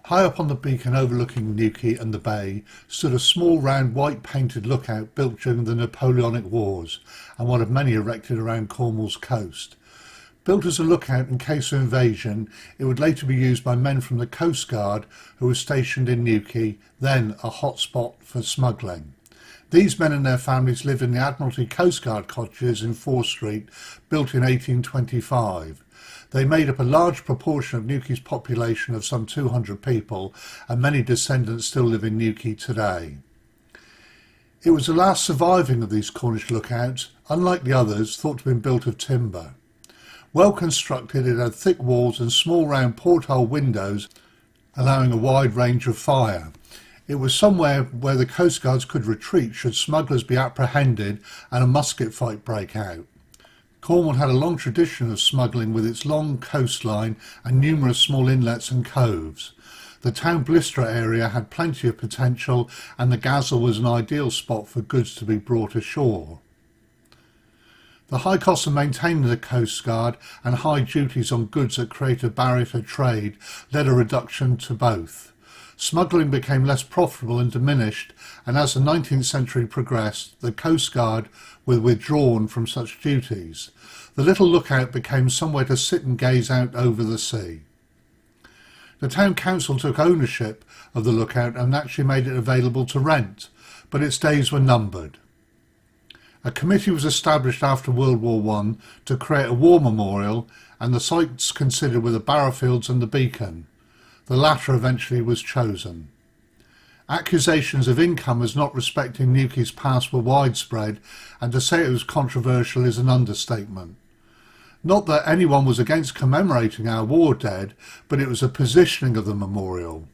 High up on the beacon overlooking Newquay and the bay stood a small round white painted lookout built during the Napoleonic Wars and one of many erected around Cornwall's coast. Built as a lookout in case of invasion, it would later be used by men from the Coastguard who were stationed in Newquay, then a hotspot for smuggling. These men and their families lived in the Admiralty Coastguard cottages in Fore Street, built in 1825. They made up a large proportion of Newquay's population of some 200 people, and many descendants still live in Newquay today. It was the last surviving of these Cornish lookouts, unlike the others, thought to have been built of timber. Well constructed, it had thick walls and small round porthole windows, allowing a wide range of fire. It was somewhere where the coastguards could retreat should smugglers be apprehended and a musket fight break out. Cornwall had a long tradition of smuggling with its long coastline and numerous small inlets and coves. The town blister area had plenty of potential, and the Gazelle was an ideal spot for goods to be brought ashore. The high cost of maintaining the coastguard and high duties on goods that created a barrier to trade led a reduction to both. Smuggling became less profitable and diminished, and as the 19th century progressed, the coastguard were withdrawn from such duties. The little lookout became somewhere to sit and gaze out over the sea. The town council took ownership of the lookout and actually made it available to rent, but its days were numbered. A committee was established after World War I to create a war memorial, and the sites considered were the Barrowfields and the Beacon. The latter eventually was chosen. Accusations of incomers not respecting Newquay's past were widespread, and to say it was controversial is an understatement. Not that anyone was against commemorating our war dead, but it was a positioning of the memorial.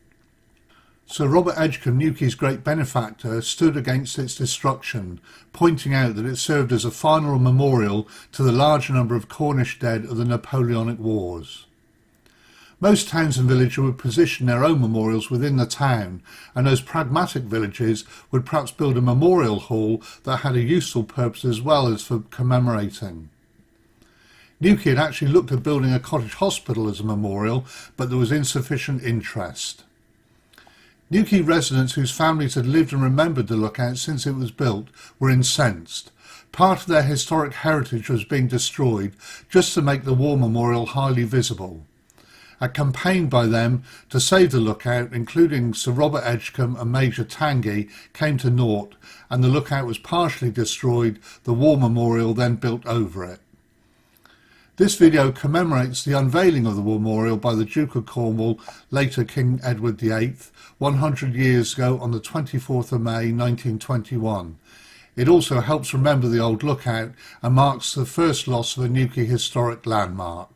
Sir Robert Edgecombe, Newquay's great benefactor, stood against its destruction, pointing out that it served as a final memorial to the large number of Cornish dead of the Napoleonic Wars. Most towns and villages would position their own memorials within the town, and those pragmatic villages would perhaps build a memorial hall that had a useful purpose as well as for commemorating. Newquay had actually looked at building a cottage hospital as a memorial, but there was insufficient interest. Newquay residents whose families had lived and remembered the lookout since it was built were incensed. Part of their historic heritage was being destroyed just to make the war memorial highly visible. A campaign by them to save the lookout, including Sir Robert Edgecombe and Major Tanguy, came to naught, and the lookout was partially destroyed, the war memorial then built over it. This video commemorates the unveiling of the memorial by the Duke of Cornwall, later King Edward VIII, 100 years ago on the 24th of May 1921. It also helps remember the old lookout and marks the first loss of a Newquay historic landmark.